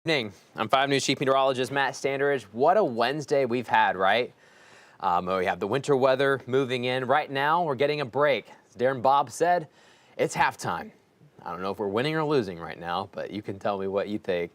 Evening. I'm 5 News Chief Meteorologist Matt Standridge. What a Wednesday we've had, right? We have the winter weather moving in. Right now, we're getting a break. As Darren Bob said, it's halftime. I don't know if we're winning or losing right now, but you can tell me what you think.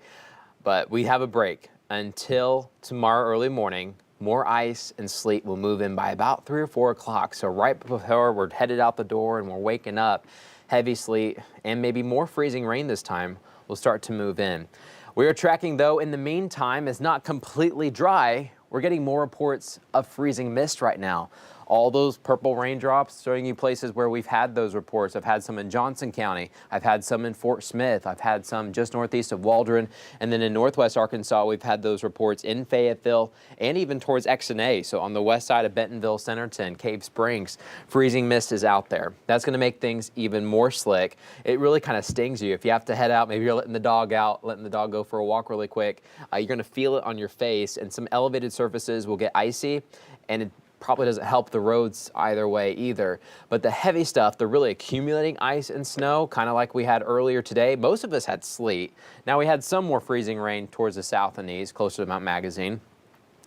But we have a break until tomorrow early morning. More ice and sleet will move in by about 3 or 4 o'clock. So right before we're headed out the door and we're waking up, heavy sleet and maybe more freezing rain this time will start to move in. We are tracking, though, in the meantime, it's not completely dry. We're getting more reports of freezing mist right now. All those purple raindrops showing you places where we've had those reports. I've had some in Johnson County. I've had some in Fort Smith. I've had some just northeast of Waldron. And then in northwest Arkansas, we've had those reports in Fayetteville and even towards XNA. So on the west side of Bentonville, Centerton, Cave Springs, freezing mist is out there. That's going to make things even more slick. It really kind of stings you. If you have to head out, maybe you're letting the dog out, letting the dog go for a walk really quick, you're going to feel it on your face, and some elevated surfaces will get icy, and it probably doesn't help the roads either way either. But the heavy stuff, the really accumulating ice and snow, kind of like we had earlier today, most of us had sleet. Now we had some more freezing rain towards the south and east, closer to Mount Magazine,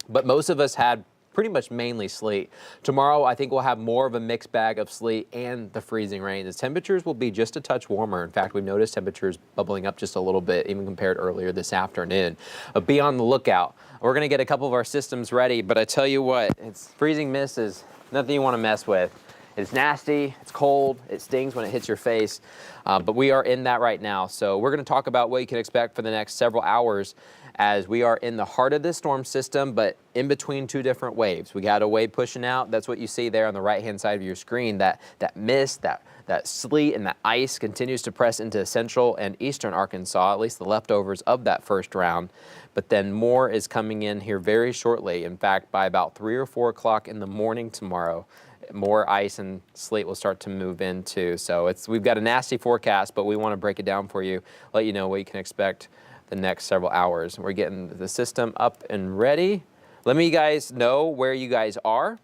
but most of us had pretty much mainly sleet. Tomorrow, I think we'll have more of a mixed bag of sleet and the freezing rain. The temperatures will be just a touch warmer. In fact, we've noticed temperatures bubbling up just a little bit, even compared earlier this afternoon. But be on the lookout. We're going to get a couple of our systems ready, but I tell you what, freezing mist is nothing you want to mess with. It's nasty, it's cold, it stings when it hits your face, but we are in that right now. So we're going to talk about what you can expect for the next several hours as we are in the heart of this storm system, but in between two different waves. We got a wave pushing out. That's what you see there on the right-hand side of your screen. That mist, that sleet and that ice continues to press into central and eastern Arkansas, at least the leftovers of that first round. But then more is coming in here very shortly. In fact, by about 3 or 4 o'clock in the morning tomorrow, more ice and sleet will start to move in too. So we've got a nasty forecast, but we want to break it down for you, let you know what you can expect the next several hours. We're getting the system up and ready. Let me guys know where you guys are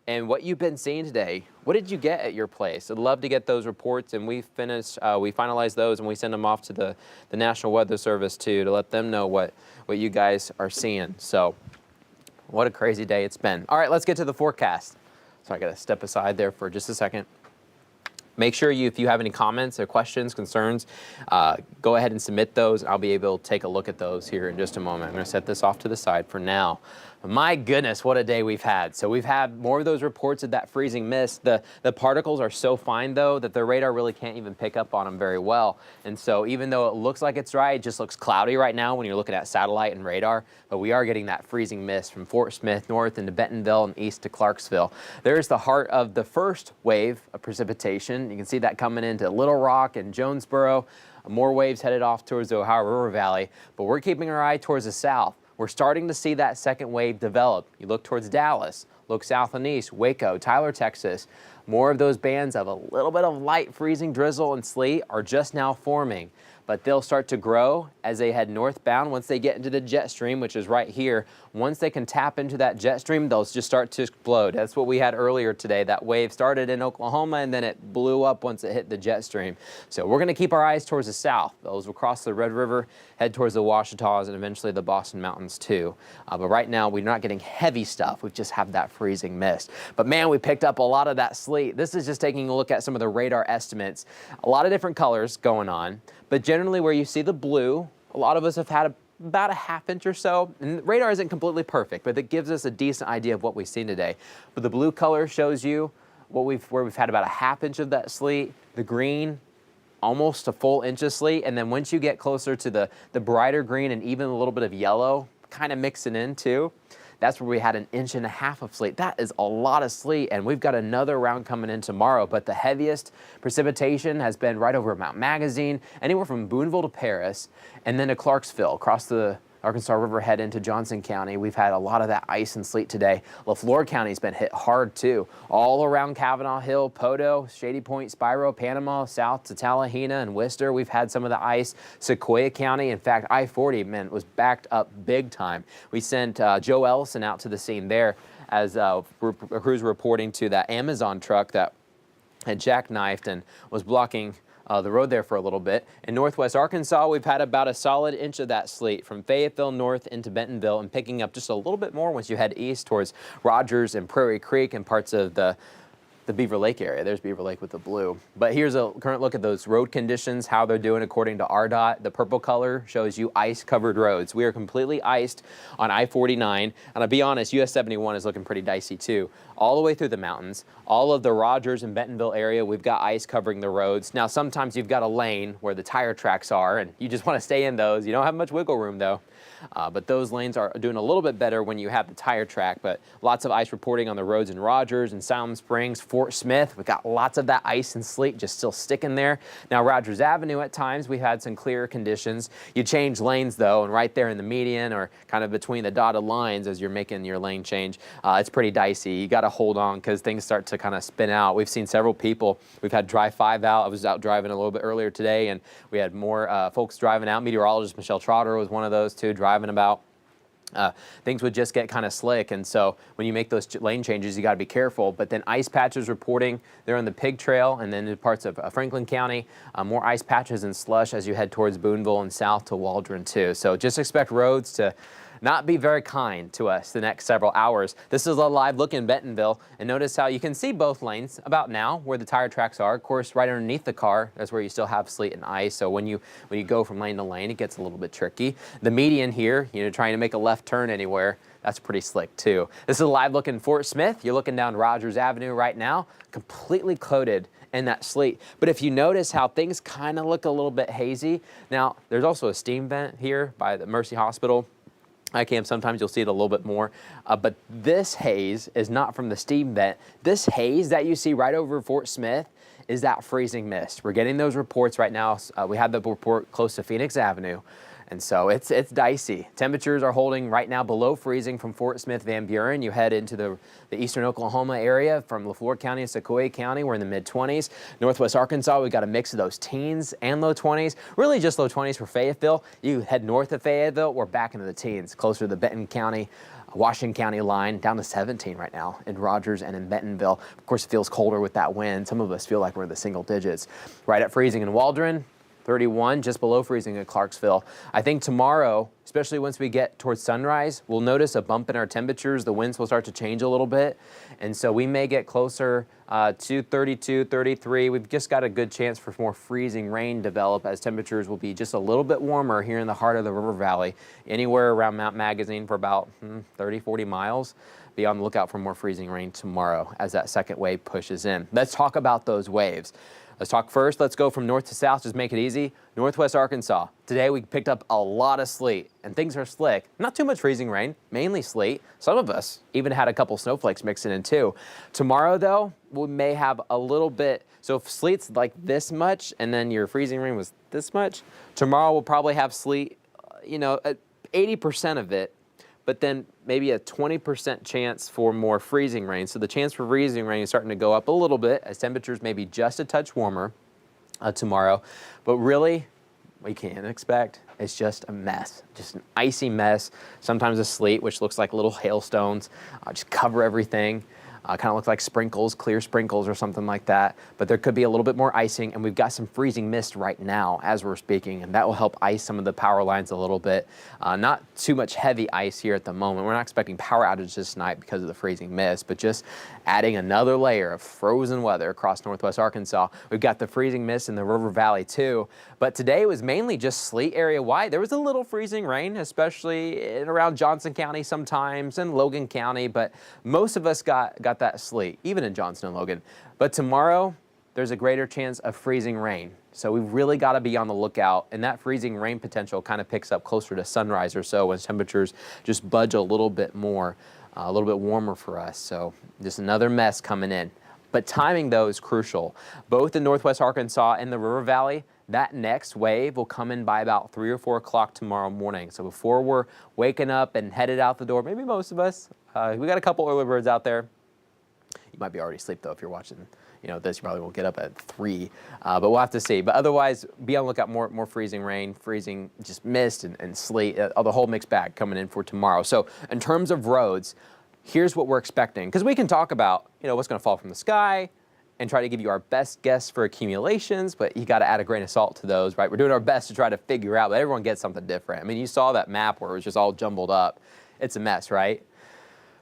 and what you've been seeing today. What did you get at your place? I'd love to get those reports, and we finalize those and we send them off to the National Weather Service too, to let them know what you guys are seeing. So what a crazy day it's been. All right, let's get to the forecast. So I got to step aside there for just a second. Make sure if you have any comments or questions, concerns, go ahead and submit those. I'll be able to take a look at those here in just a moment. I'm going to set this off to the side for now. My goodness, what a day we've had. So we've had more of those reports of that freezing mist. The particles are so fine, though, that the radar really can't even pick up on them very well. And so even though it looks like it's dry, it just looks cloudy right now when you're looking at satellite and radar. But we are getting that freezing mist from Fort Smith north into Bentonville and east to Clarksville. There's the heart of the first wave of precipitation. You can see that coming into Little Rock and Jonesboro. More waves headed off towards the Ohio River Valley. But we're keeping our eye towards the south. We're starting to see that second wave develop. You look towards Dallas, look south and east, Waco, Tyler, Texas. More of those bands of a little bit of light freezing drizzle and sleet are just now forming, but they'll start to grow as they head northbound once they get into the jet stream, which is right here. Once they can tap into that jet stream, they'll just start to explode. That's what we had earlier today. That wave started in Oklahoma and then it blew up once it hit the jet stream. So we're going to keep our eyes towards the south. Those will cross the Red River, head towards the Ouachitas and eventually the Boston Mountains too. But right now we're not getting heavy stuff. We just have that freezing mist. But man, we picked up a lot of that sleet. This is just taking a look at some of the radar estimates. A lot of different colors going on, but generally where you see the blue, a lot of us have had about a ½ inch or so. And radar isn't completely perfect, but it gives us a decent idea of what we've seen today. But the blue color shows you where we've had about a ½ inch of that sleet. The green, almost a full inch of sleet. And then once you get closer to the brighter green and even a little bit of yellow, kind of mixing in too, that's where we had an 1.5 inches of sleet. That is a lot of sleet, and we've got another round coming in tomorrow. But the heaviest precipitation has been right over Mount Magazine, anywhere from Boonville to Paris, and then to Clarksville, across the Arkansas River head into Johnson County. We've had a lot of that ice and sleet today. LaFleur County's been hit hard too. All around Kavanaugh Hill, Podo, Shady Point, Spiro, Panama, south to Tallahena and Worcester. We've had some of the ice. Sequoia County, in fact, I-40, man, was backed up big time. We sent Joe Ellison out to the scene there as crews reporting to that Amazon truck that had jackknifed and was blocking the road there for a little bit. In northwest Arkansas, we've had about a solid inch of that sleet from Fayetteville north into Bentonville and picking up just a little bit more once you head east towards Rogers and Prairie Creek and parts of the Beaver Lake area. There's Beaver Lake with the blue. But here's a current look at those road conditions, how they're doing according to RDOT. The purple color shows you ice-covered roads. We are completely iced on I-49. And I'll be honest, US 71 is looking pretty dicey too. All the way through the mountains, all of the Rogers and Bentonville area, we've got ice covering the roads. Now, sometimes you've got a lane where the tire tracks are, and you just want to stay in those. You don't have much wiggle room, though. But those lanes are doing a little bit better when you have the tire track, but lots of ice reporting on the roads in Rogers and Salem Springs, Fort Smith. We've got lots of that ice and sleet just still sticking there. Now, Rogers Avenue, at times, we've had some clearer conditions. You change lanes, though, and right there in the median or kind of between the dotted lines as you're making your lane change, it's pretty dicey. You got to hold on because things start to kind of spin out. We've seen several people. We've had Drive 5 out. I was out driving a little bit earlier today, and we had more folks driving out. Meteorologist Michelle Trotter was one of those, too, driving about. Things would just get kind of slick, and so when you make those lane changes, you got to be careful. But then ice patches reporting, they're on the Pig Trail and then in parts of Franklin County, more ice patches and slush as you head towards Boonville and south to Waldron too. So just expect roads to not be very kind to us the next several hours. This is a live look in Bentonville, and notice how you can see both lanes about now where the tire tracks are. Of course, right underneath the car, that's where you still have sleet and ice. So when you go from lane to lane, it gets a little bit tricky. The median here, trying to make a left turn anywhere, that's pretty slick too. This is a live look in Fort Smith. You're looking down Rogers Avenue right now, completely coated in that sleet. But if you notice how things kind of look a little bit hazy, now there's also a steam vent here by the Mercy Hospital. Sometimes you'll see it a little bit more, but this haze is not from the steam vent. This haze that you see right over Fort Smith is that freezing mist. We're getting those reports right now. We had the report close to Phoenix Avenue, and so it's dicey. Temperatures are holding right now below freezing from Fort Smith, Van Buren. You head into the eastern Oklahoma area from LaFleur County and Sequoia County. We're in the mid-20s. Northwest Arkansas, we've got a mix of those teens and low 20s. Really just low 20s for Fayetteville. You head north of Fayetteville, we're back into the teens, closer to the Benton County, Washington County line, down to 17 right now in Rogers and in Bentonville. Of course, it feels colder with that wind. Some of us feel like we're in the single digits. Right at freezing in Waldron, 31, just below freezing in Clarksville. I think tomorrow, especially once we get towards sunrise, we'll notice a bump in our temperatures. The winds will start to change a little bit, and so we may get closer to 32, 33. We've just got a good chance for more freezing rain develop as temperatures will be just a little bit warmer here in the heart of the river valley, anywhere around Mount Magazine for about 30, 40 miles. Be on the lookout for more freezing rain tomorrow as that second wave pushes in. Let's talk about those waves. Let's talk first. Let's go from north to south. Just make it easy. Northwest Arkansas. Today we picked up a lot of sleet and things are slick. Not too much freezing rain, mainly sleet. Some of us even had a couple snowflakes mixing in too. Tomorrow though, we may have a little bit. So if sleet's like this much and then your freezing rain was this much, tomorrow we'll probably have sleet, 80% of it, but then maybe a 20% chance for more freezing rain. So the chance for freezing rain is starting to go up a little bit as temperatures may be just a touch warmer tomorrow. But really, we can't expect. It's just a mess, just an icy mess. Sometimes a sleet, which looks like little hailstones, just cover everything. Kind of looks like sprinkles, clear sprinkles or something like that. But there could be a little bit more icing, and we've got some freezing mist right now as we're speaking, and that will help ice some of the power lines a little bit. Not too much heavy ice here at the moment. We're not expecting power outages tonight because of the freezing mist, but just adding another layer of frozen weather across northwest Arkansas. We've got the freezing mist in the river valley too, but today it was mainly just sleet area wide. There was a little freezing rain, especially in around Johnson County sometimes and Logan County, but most of us got that sleet, even in Johnston and Logan. But tomorrow, there's a greater chance of freezing rain. So we've really got to be on the lookout, and that freezing rain potential kind of picks up closer to sunrise or so when temperatures just budge a little bit more, a little bit warmer for us. So just another mess coming in. But timing, though, is crucial. Both in northwest Arkansas and the river valley, that next wave will come in by about 3 or 4 o'clock tomorrow morning. So before we're waking up and headed out the door, maybe most of us, we got a couple early birds out there. You might be already asleep, though, if you're watching this. You probably won't get up at 3, but we'll have to see. But otherwise, be on the lookout, more freezing rain, freezing just mist and sleet, the whole mixed bag coming in for tomorrow. So in terms of roads, here's what we're expecting. Because we can talk about, what's going to fall from the sky, and try to give you our best guess for accumulations, but you got to add a grain of salt to those, right? We're doing our best to try to figure out, but everyone gets something different. I mean, you saw that map where it was just all jumbled up. It's a mess, right?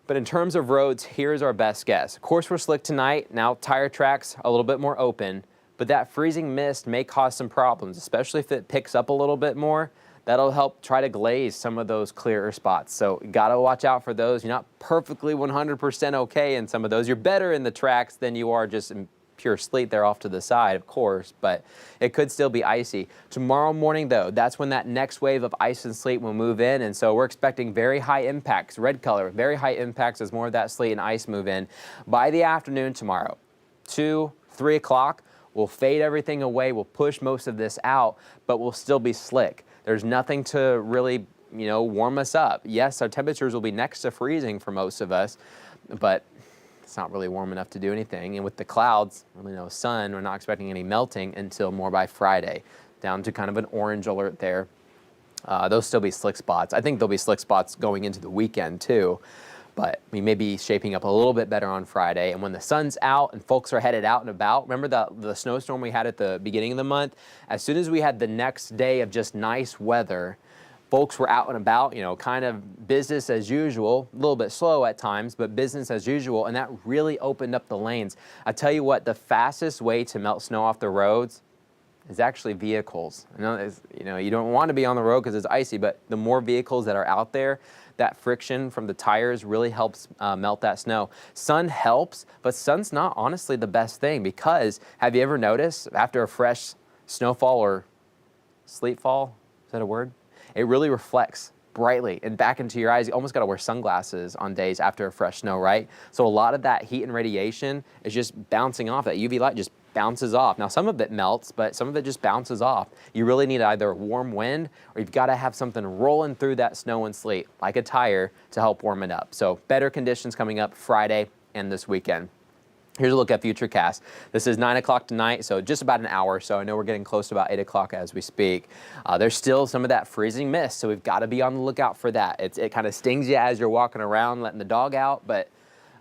But in terms of roads, here's our best guess. Of course, we're slick tonight. Now tire tracks a little bit more open, but that freezing mist may cause some problems, especially if it picks up a little bit more. That'll help try to glaze some of those clearer spots. So you gotta watch out for those. You're not perfectly 100% okay in some of those. You're better in the tracks than you are just in pure sleet there off to the side, of course, but it could still be icy. Tomorrow morning though, that's when that next wave of ice and sleet will move in, and so we're expecting very high impacts, red color, very high impacts as more of that sleet and ice move in. By the afternoon tomorrow, 2, 3 o'clock, we'll fade everything away, we'll push most of this out, but we'll still be slick. There's nothing to really, warm us up. Yes, our temperatures will be next to freezing for most of us, but it's not really warm enough to do anything. And with the clouds, really no sun, we're not expecting any melting until more by Friday, down to kind of an orange alert there. Those still be slick spots. I think there'll be slick spots going into the weekend too, but we may be shaping up a little bit better on Friday. And when the sun's out and folks are headed out and about, remember the snowstorm we had at the beginning of the month? As soon as we had the next day of just nice weather, folks were out and about, kind of business as usual, a little bit slow at times, but business as usual, and that really opened up the lanes. I tell you what, the fastest way to melt snow off the roads is actually vehicles. I know, you don't want to be on the road because it's icy, but the more vehicles that are out there, that friction from the tires really helps melt that snow. Sun helps, but sun's not honestly the best thing, because have you ever noticed after a fresh snowfall or sleet fall, is that a word? It really reflects brightly and back into your eyes. You almost got to wear sunglasses on days after a fresh snow, right? So a lot of that heat and radiation is just bouncing off. That UV light just bounces off. Now, some of it melts, but some of it just bounces off. You really need either a warm wind, or you've got to have something rolling through that snow and sleet, like a tire, to help warm it up. So better conditions coming up Friday and this weekend. Here's a look at Futurecast. This is 9 o'clock tonight, so just about an hour. So I know we're getting close to about 8 o'clock as we speak. There's still some of that freezing mist, so we've got to be on the lookout for that. It kind of stings you as you're walking around, letting the dog out, but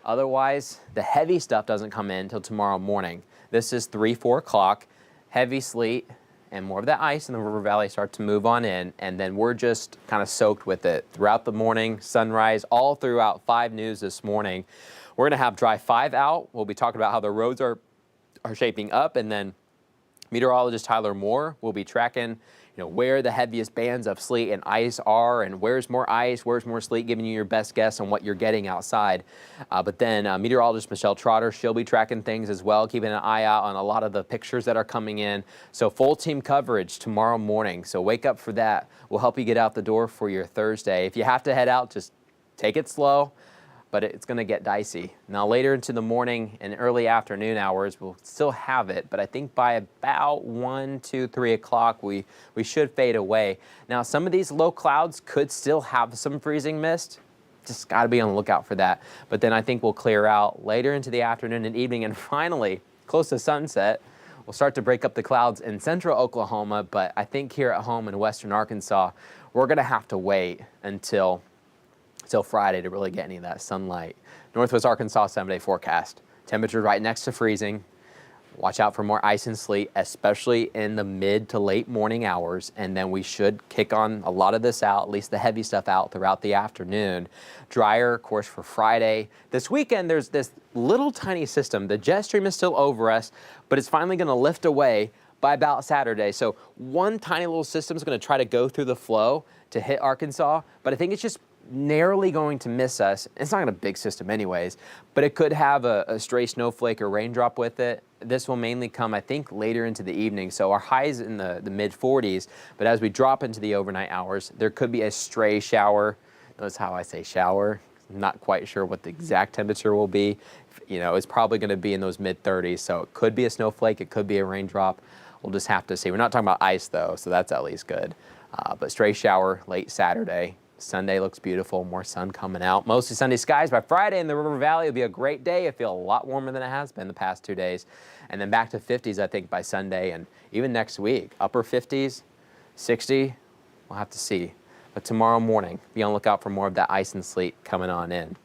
otherwise, the heavy stuff doesn't come in until tomorrow morning. This is 3, 4 o'clock, heavy sleet, and more of that ice in the river valley start to move on in, and then we're just kind of soaked with it throughout the morning, sunrise, all throughout 5 News this morning. We're going to have Dry 5 out. We'll be talking about how the roads are shaping up, and then meteorologist Tyler Moore will be tracking where the heaviest bands of sleet and ice are, and where's more ice, where's more sleet, giving you your best guess on what you're getting outside. But then meteorologist Michelle Trotter, she'll be tracking things as well, keeping an eye out on a lot of the pictures that are coming in. So full team coverage tomorrow morning. So wake up for that. We'll help you get out the door for your Thursday. If you have to head out, just take it slow, but it's going to get dicey. Now later into the morning and early afternoon hours, we'll still have it, but I think by about 1, 2, 3 o'clock, we should fade away. Now some of these low clouds could still have some freezing mist. Just got to be on the lookout for that. But then I think we'll clear out later into the afternoon and evening, and finally, close to sunset, we'll start to break up the clouds in central Oklahoma, but I think here at home in western Arkansas, we're going to have to wait until Friday to really get any of that sunlight. Northwest Arkansas 7-day forecast. Temperature right next to freezing. Watch out for more ice and sleet, especially in the mid to late morning hours. And then we should kick on a lot of this out, at least the heavy stuff out throughout the afternoon. Drier, of course, for Friday. This weekend, there's this little tiny system. The jet stream is still over us, but it's finally going to lift away by about Saturday. So one tiny little system is going to try to go through the flow to hit Arkansas, but I think it's just narrowly going to miss us. It's not a big system anyways, but it could have a stray snowflake or raindrop with it. This will mainly come, I think, later into the evening. So our highs in the mid 40s, but as we drop into the overnight hours, there could be a stray shower. Notice how I say shower. I'm not quite sure what the exact temperature will be. It's probably going to be in those mid 30s. So it could be a snowflake. It could be a raindrop. We'll just have to see. We're not talking about ice though, so that's at least good. But stray shower late Saturday. Sunday looks beautiful, more sun coming out. Mostly sunny skies. By Friday in the River Valley, it'll be a great day. It'll feel a lot warmer than it has been the past 2 days. And then back to 50s, I think, by Sunday and even next week. Upper 50s, 60, we'll have to see. But tomorrow morning, be on the lookout for more of that ice and sleet coming on in.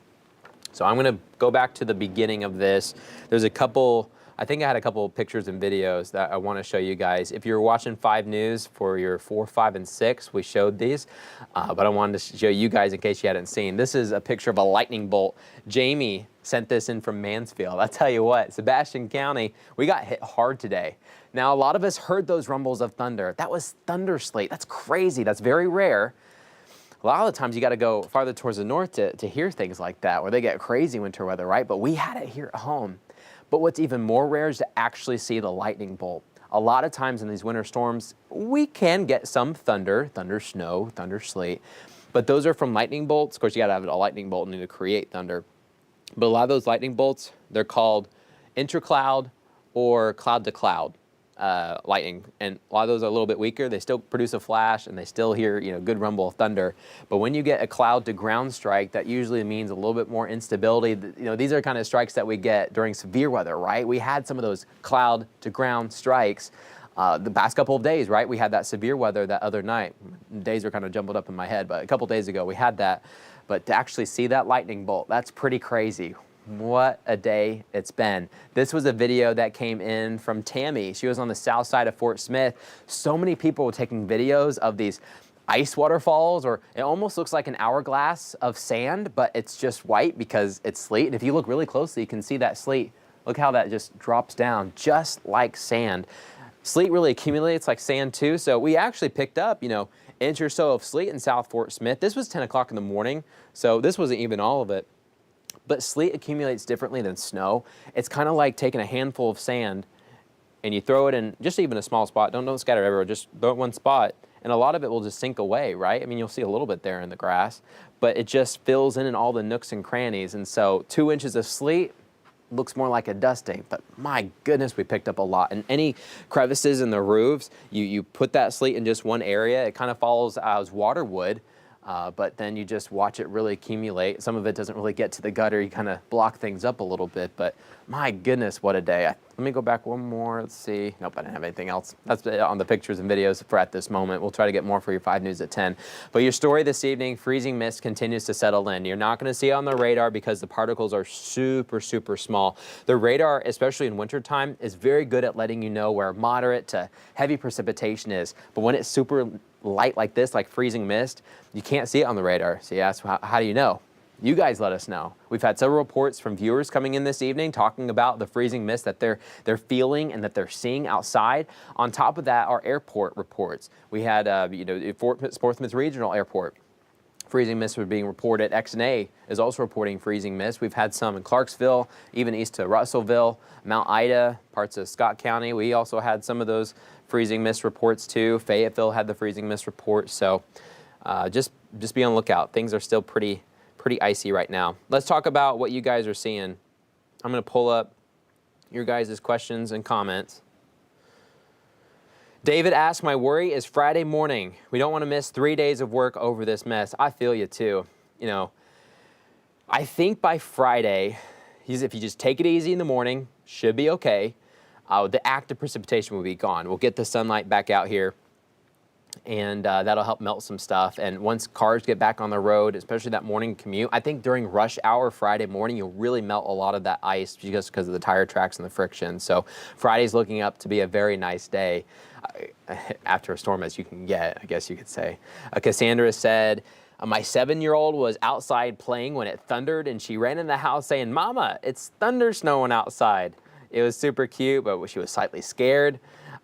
So I'm going to go back to the beginning of this. There's a couple I think I had a couple of pictures and videos that I want to show you guys. If you're watching 5 News for your 4, 5, and 6, we showed these, but I wanted to show you guys in case you hadn't seen. This is a picture of a lightning bolt. Jamie sent this in from Mansfield. I'll tell you what, Sebastian County, we got hit hard today. Now, a lot of us heard those rumbles of thunder. That was thunder sleet. That's crazy. That's very rare. A lot of the times you got to go farther towards the north to hear things like that, where they get crazy winter weather, right? But we had it here at home. But what's even more rare is to actually see the lightning bolt. A lot of times in these winter storms, we can get some thunder, snow, thunder sleet, but those are from lightning bolts. Of course, you got to have a lightning bolt in order to create thunder. But a lot of those lightning bolts, they're called intercloud or cloud to cloud lightning, and a lot of those are a little bit weaker. They still produce a flash and they still hear, good rumble of thunder. But when you get a cloud to ground strike, that usually means a little bit more instability. These are kind of strikes that we get during severe weather, right? We had some of those cloud to ground strikes the past couple of days, right? We had that severe weather that other night. Days are kind of jumbled up in my head, but a couple days ago we had that. But to actually see that lightning bolt, that's pretty crazy. What a day it's been. This was a video that came in from Tammy. She was on the south side of Fort Smith. So many people were taking videos of these ice waterfalls, or it almost looks like an hourglass of sand, but it's just white because it's sleet. And if you look really closely, you can see that sleet. Look how that just drops down, just like sand. Sleet really accumulates like sand too. So we actually picked up, inch or so of sleet in South Fort Smith. This was 10 o'clock in the morning, so this wasn't even all of it. But sleet accumulates differently than snow. It's kind of like taking a handful of sand and you throw it in just even a small spot. Don't scatter everywhere, just throw it in one spot. And a lot of it will just sink away, right? I mean, you'll see a little bit there in the grass, but it just fills in all the nooks and crannies. And so 2 inches of sleet looks more like a dusting, but my goodness, we picked up a lot. And any crevices in the roofs, you put that sleet in just one area, it kind of follows as water would. But then you just watch it really accumulate. Some of it doesn't really get to the gutter. You kind of block things up a little bit, but my goodness, what a day. Let me go back one more. Let's see. Nope, I didn't have anything else. That's it on the pictures and videos for at this moment. We'll try to get more for your 5 News at 10. But your story this evening, freezing mist continues to settle in. You're not going to see it on the radar because the particles are super, super small. The radar, especially in wintertime, is very good at letting you know where moderate to heavy precipitation is. But when it's super light like this, like freezing mist, you can't see it on the radar. So you ask, how do you know? You guys let us know. We've had several reports from viewers coming in this evening talking about the freezing mist that they're feeling and that they're seeing outside. On top of that, our airport reports. We had, Fort Smith Regional Airport. Freezing mist was being reported. XNA is also reporting freezing mist. We've had some in Clarksville, even east to Russellville, Mount Ida, parts of Scott County. We also had some of those freezing mist reports too. Fayetteville had the freezing mist report. So just be on the lookout. Things are still pretty icy right now. Let's talk about what you guys are seeing. I'm going to pull up your guys' questions and comments. David asks, my worry is Friday morning. We don't want to miss 3 days of work over this mess. I feel you too. I think by Friday, if you just take it easy in the morning, should be okay. The active precipitation will be gone. We'll get the sunlight back out here, and that'll help melt some stuff. And once cars get back on the road, especially that morning commute, I think during rush hour Friday morning, you'll really melt a lot of that ice just because of the tire tracks and the friction. So Friday's looking up to be a very nice day after a storm as you can get, I guess you could say. Cassandra said, my 7-year-old was outside playing when it thundered, and she ran in the house saying, Mama, it's thunder snowing outside. It was super cute, but she was slightly scared.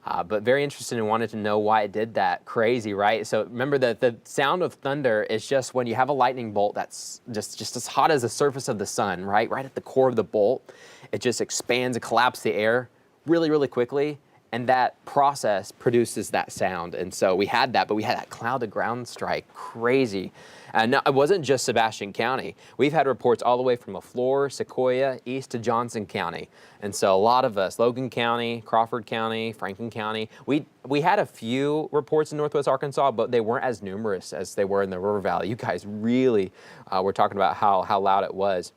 But very interested and wanted to know why it did that. Crazy, right? So remember that the sound of thunder is just when you have a lightning bolt that's just as hot as the surface of the sun, right? Right at the core of the bolt. It just expands and collapses the air really, really quickly. And that process produces that sound. And so we had that, but we had that cloud to ground strike. Crazy. And no, it wasn't just Sebastian County. We've had reports all the way from LaFleur, Sequoia, east to Johnson County. And so a lot of us, Logan County, Crawford County, Franklin County, we had a few reports in Northwest Arkansas, but they weren't as numerous as they were in the River Valley. You guys really were talking about how loud it was.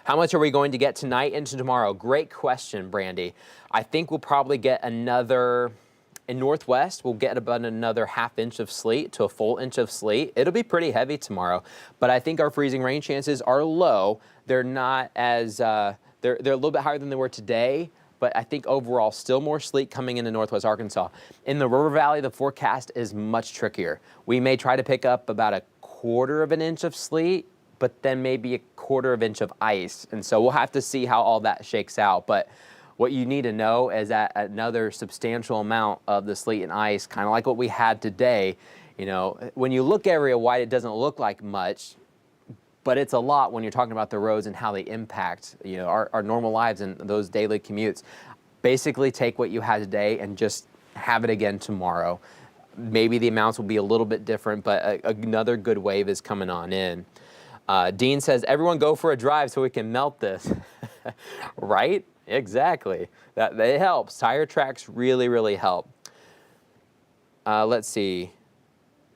How much are we going to get tonight into tomorrow? Great question, Brandy. I think we'll probably get another, in Northwest, we'll get about another ½ inch of sleet to a full inch of sleet. It'll be pretty heavy tomorrow, but I think our freezing rain chances are low. They're not as They're a little bit higher than they were today, but I think overall still more sleet coming into northwest Arkansas. In the River Valley, the forecast is much trickier. We may try to pick up about 1/4 of an inch of sleet, but then maybe 1/4 of an inch of ice. And so we'll have to see how all that shakes out. But what you need to know is that another substantial amount of the sleet and ice, kind of like what we had today, you know, when you look area-wide, it doesn't look like much, but it's a lot when you're talking about the roads and how they impact, you know, our normal lives and those daily commutes. Basically take what you had today and just have it again tomorrow. Maybe the amounts will be a little bit different, but another good wave is coming on in. Dean says, everyone go for a drive so we can melt this. Right? Exactly. That helps. Tire tracks really, really help. Let's see.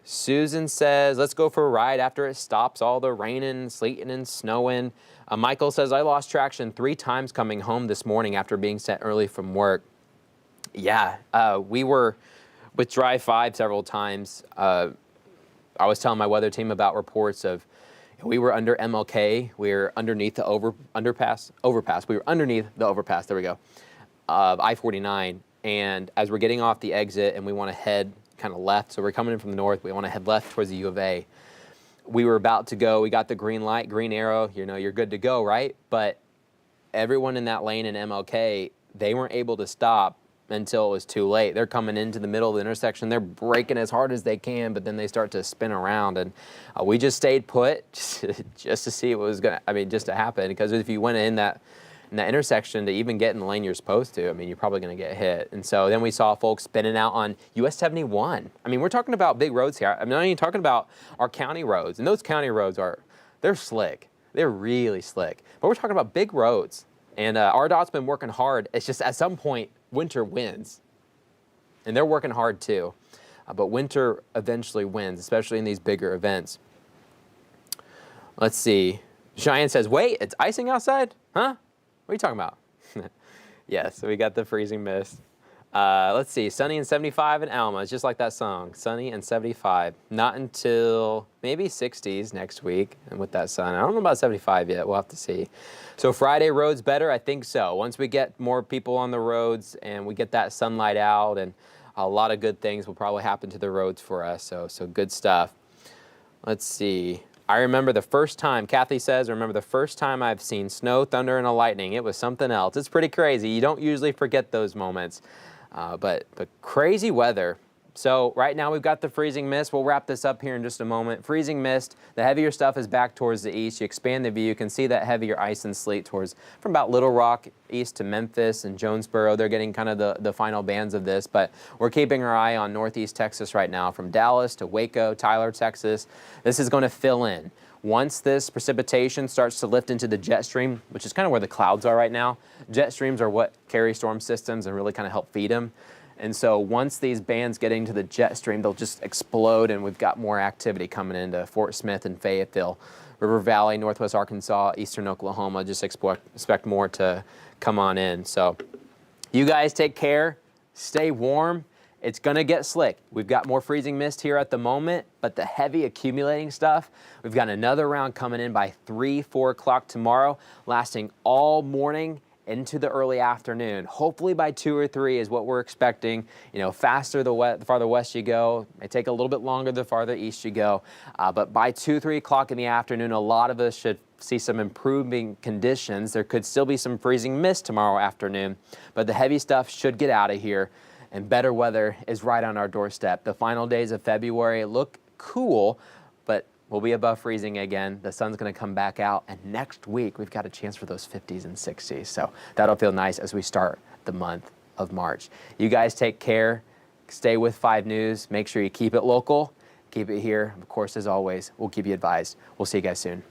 Susan says, let's go for a ride after it stops all the raining, sleeting, and snowing. Michael says, I lost traction 3 times coming home this morning after being sent early from work. Yeah, we were with Drive 5 several times. I was telling my weather team about reports of we were under MLK. We were underneath the overpass. We were underneath the overpass. There we go. Of I-49. And as we're getting off the exit and we want to head kind of left, so we're coming in from the north, we want to head left towards the U of A. We were about to go. We got the green light, green arrow. You know, you're good to go, right? But everyone in that lane in MLK, they weren't able to stop until it was too late. They're coming into the middle of the intersection. They're braking as hard as they can, but then they start to spin around. And we just stayed put just to see what was going to, I mean, just to happen. Because if you went in that intersection to even get in the lane you're supposed to, I mean, you're probably going to get hit. And so then we saw folks spinning out on US 71. I mean, we're talking about big roads here. I'm not even talking about our county roads. And those county roads they're slick. They're really slick. But we're talking about big roads. And RDOT's been working hard. It's just at some point, winter wins. And they're working hard too. But winter eventually wins, especially in these bigger events. Let's see. Cheyenne says, wait, it's icing outside? Huh? What are you talking about? Yes, so we got the freezing mist. Let's see, sunny and 75 in Alma. It's just like that song, sunny and 75. Not until maybe 60s next week and with that sun. I don't know about 75 yet. We'll have to see. So Friday, roads better? I think so. Once we get more people on the roads and we get that sunlight out, and a lot of good things will probably happen to the roads for us. So good stuff. Let's see. I remember the first time, Kathy says, I remember the first time I've seen snow, thunder, and a lightning. It was something else. It's pretty crazy. You don't usually forget those moments. But crazy weather. So right now we've got the freezing mist. We'll wrap this up here in just a moment. Freezing mist, the heavier stuff is back towards the east. You expand the view, you can see that heavier ice and sleet from about Little Rock east to Memphis and Jonesboro. They're getting kind of the final bands of this, but we're keeping our eye on northeast Texas right now, from Dallas to Waco, Tyler, Texas. This is going to fill in. Once this precipitation starts to lift into the jet stream, which is kind of where the clouds are right now, jet streams are what carry storm systems and really kind of help feed them. And so once these bands get into the jet stream, they'll just explode, and we've got more activity coming into Fort Smith and Fayetteville, River Valley, northwest Arkansas, eastern Oklahoma. Just expect more to come on in. So you guys take care, stay warm. It's going to get slick. We've got more freezing mist here at the moment, but the heavy accumulating stuff, we've got another round coming in by 3, 4 o'clock tomorrow, lasting all morning into the early afternoon. Hopefully by 2 or 3 is what we're expecting. You know, faster the farther west you go. It may take a little bit longer the farther east you go. But by 2, 3 o'clock in the afternoon, a lot of us should see some improving conditions. There could still be some freezing mist tomorrow afternoon, but the heavy stuff should get out of here, and better weather is right on our doorstep. The final days of February look cool, but we'll be above freezing again. The sun's going to come back out, and next week we've got a chance for those 50s and 60s. So that'll feel nice as we start the month of March. You guys take care. Stay with 5 News. Make sure you keep it local. Keep it here. Of course, as always, we'll keep you advised. We'll see you guys soon.